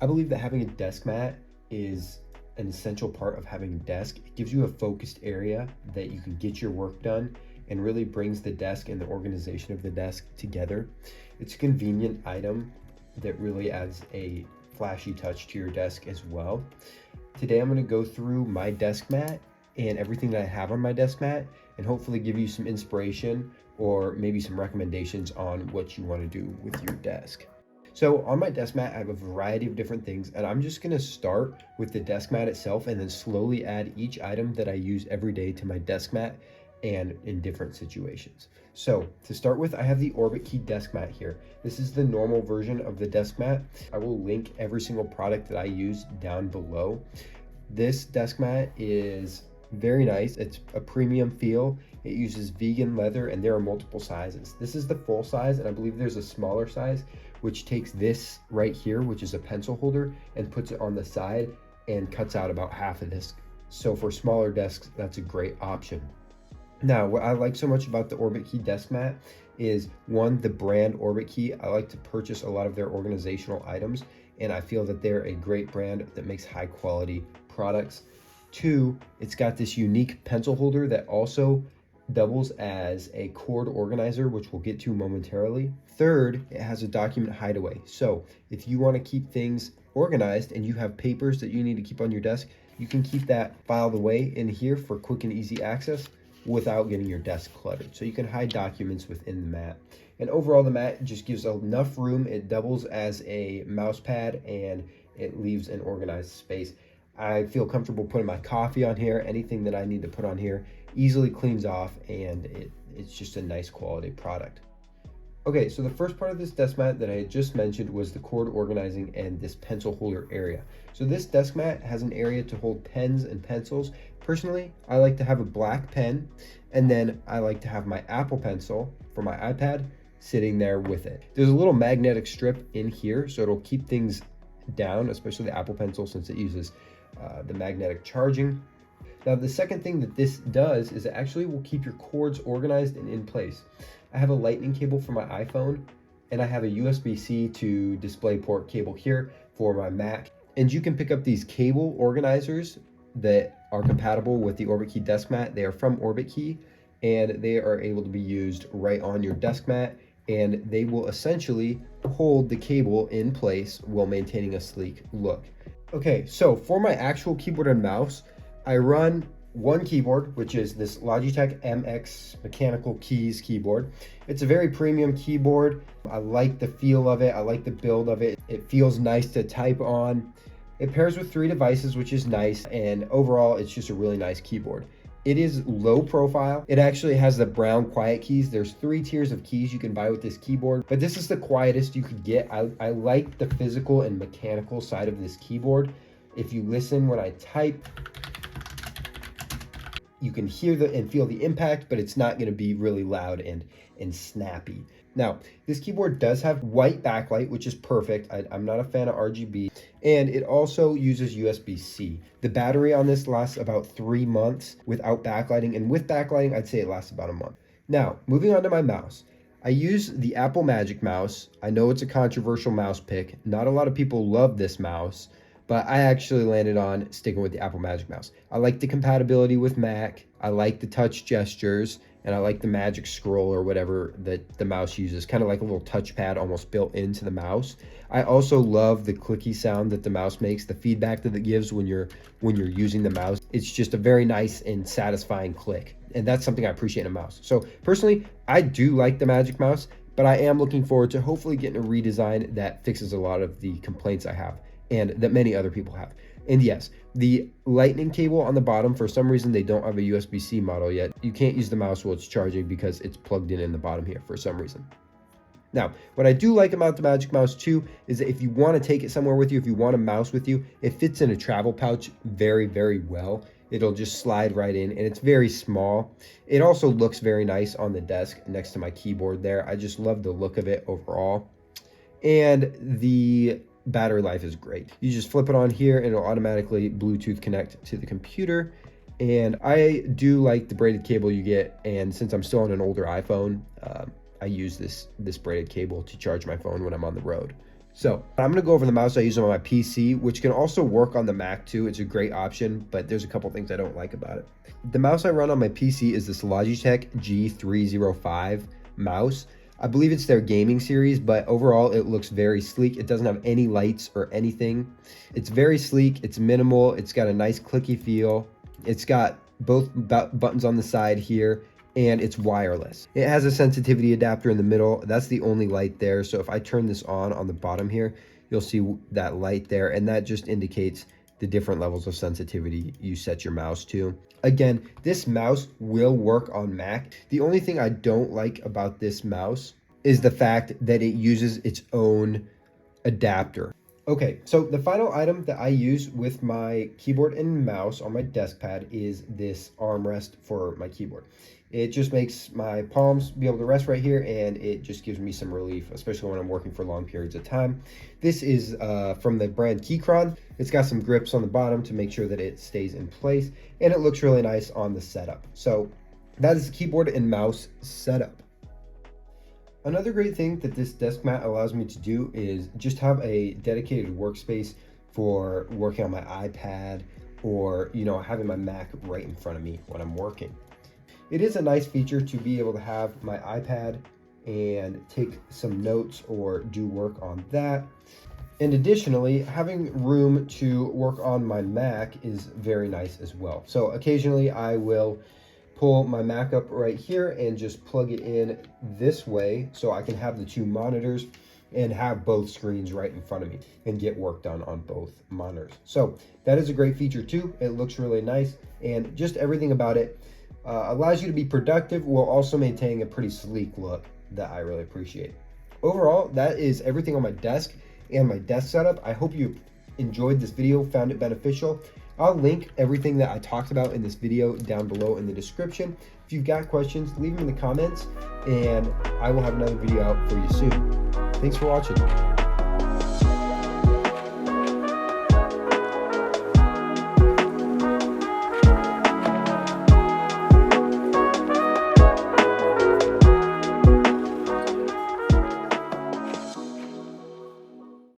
I believe that having a desk mat is an essential part of having a desk. It gives you a focused area that you can get your work done and really brings the desk and the organization of the desk together. It's a convenient item that really adds a flashy touch to your desk as well. Today I'm going to go through my desk mat and everything that I have on my desk mat and hopefully give you some inspiration or maybe some recommendations on what you want to do with your desk. So on my desk mat, I have a variety of different things, and I'm just gonna start with the desk mat itself and then slowly add each item that I use every day to my desk mat and in different situations. So to start with, I have the Orbitkey desk mat here. This is the normal version of the desk mat. I will link every single product that I use down below. This desk mat is very nice. It's a premium feel. It uses vegan leather and there are multiple sizes. This is the full size, and I believe there's a smaller size which takes this right here, which is a pencil holder, and puts it on the side and cuts out about half of this. So for smaller desks, that's a great option. Now, what I like so much about the Orbitkey desk mat is one, the brand Orbitkey. I like to purchase a lot of their organizational items, and I feel that they're a great brand that makes high quality products. Two, it's got this unique pencil holder that also doubles as a cord organizer, which we'll get to momentarily. Third, it has a document hideaway. So if you want to keep things organized and you have papers that you need to keep on your desk, you can keep that filed away in here for quick and easy access without getting your desk cluttered. So you can hide documents within the mat. And overall, the mat just gives enough room. It doubles as a mouse pad and it leaves an organized space. I feel comfortable putting my coffee on here. Anything that I need to put on here easily cleans off, and it's just a nice quality product. Okay, so the first part of this desk mat that I had just mentioned was the cord organizing and this pencil holder area. So this desk mat has an area to hold pens and pencils. Personally, I like to have a black pen, and then I like to have my Apple Pencil for my iPad sitting there with it. There's a little magnetic strip in here, so it'll keep things down, especially the Apple Pencil, since it uses the magnetic charging. Now, the second thing that this does is it actually will keep your cords organized and in place. I have a lightning cable for my iPhone, and I have a USB-C to DisplayPort cable here for my Mac. And you can pick up these cable organizers that are compatible with the Orbitkey desk mat. They are from Orbitkey, and they are able to be used right on your desk mat, and they will essentially hold the cable in place while maintaining a sleek look. Okay, so for my actual keyboard and mouse, I run one keyboard, which is this Logitech MX Mechanical Keys keyboard. It's a very premium keyboard. I like the feel of it. I like the build of it. It feels nice to type on. It pairs with 3 devices, which is nice. And overall, it's just a really nice keyboard. It is low profile. It actually has the brown quiet keys. There's 3 tiers of keys you can buy with this keyboard, but this is the quietest you could get. I like the physical and mechanical side of this keyboard. If you listen when I type, you can hear and feel the impact, but it's not going to be really loud and snappy. Now, this keyboard does have white backlight, which is perfect. I'm not a fan of RGB, and it also uses USB-C. The battery on this lasts about 3 months without backlighting, and with backlighting, I'd say it lasts about a month. Now, moving on to my mouse. I use the Apple Magic Mouse. I know it's a controversial mouse pick. Not a lot of people love this mouse, but I actually landed on sticking with the Apple Magic Mouse. I like the compatibility with Mac. I like the touch gestures, and I like the magic scroll or whatever that the mouse uses, kind of like a little touchpad almost built into the mouse. I also love the clicky sound that the mouse makes, the feedback that it gives when you're using the mouse. It's just a very nice and satisfying click, and that's something I appreciate in a mouse. So personally, I do like the Magic Mouse, but I am looking forward to hopefully getting a redesign that fixes a lot of the complaints I have and that many other people have. And yes, the lightning cable on the bottom, for some reason they don't have a USB-C model yet. You can't use the mouse while it's charging because it's plugged in the bottom here for some reason. Now, what I do like about the Magic Mouse too is that if you want to take it somewhere with you, if you want a mouse with you, it fits in a travel pouch very, very well. It'll just slide right in, and it's very small. It also looks very nice on the desk next to my keyboard there. I just love the look of it overall. And the battery life is great. You just flip it on here and it'll automatically Bluetooth connect to the computer. And I do like the braided cable you get, and since I'm still on an older iPhone, I use this braided cable to charge my phone when I'm on the road. So I'm going to go over the mouse I use on my PC, which can also work on the Mac too. It's a great option, but there's a couple things I don't like about it. The mouse I run on my PC is this Logitech G305 mouse. I believe it's their gaming series, but overall it looks very sleek. It doesn't have any lights or anything. It's very sleek, it's minimal, it's got a nice clicky feel. It's got both buttons on the side here, and it's wireless. It has a sensitivity adapter in the middle. That's the only light there. So if I turn this on the bottom here, you'll see that light there, and that just indicates the different levels of sensitivity you set your mouse to. Again, this mouse will work on Mac. The only thing I don't like about this mouse is the fact that it uses its own adapter. Okay, so the final item that I use with my keyboard and mouse on my desk pad is this armrest for my keyboard. It just makes my palms be able to rest right here, and it just gives me some relief, especially when I'm working for long periods of time. This is from the brand Keychron. It's got some grips on the bottom to make sure that it stays in place, and it looks really nice on the setup. So that is the keyboard and mouse setup. Another great thing that this desk mat allows me to do is just have a dedicated workspace for working on my iPad, or having my Mac right in front of me when I'm working. It is a nice feature to be able to have my iPad and take some notes or do work on that. And additionally, having room to work on my Mac is very nice as well. So occasionally I will pull my Mac up right here and just plug it in this way so I can have the two monitors and have both screens right in front of me and get work done on both monitors. So that is a great feature too. It looks really nice, and just everything about it allows you to be productive while also maintaining a pretty sleek look that I really appreciate. Overall, that is everything on my desk and my desk setup. I hope you enjoyed this video, found it beneficial. I'll link everything that I talked about in this video down below in the description. If you've got questions, leave them in the comments, and I will have another video out for you soon. Thanks for watching.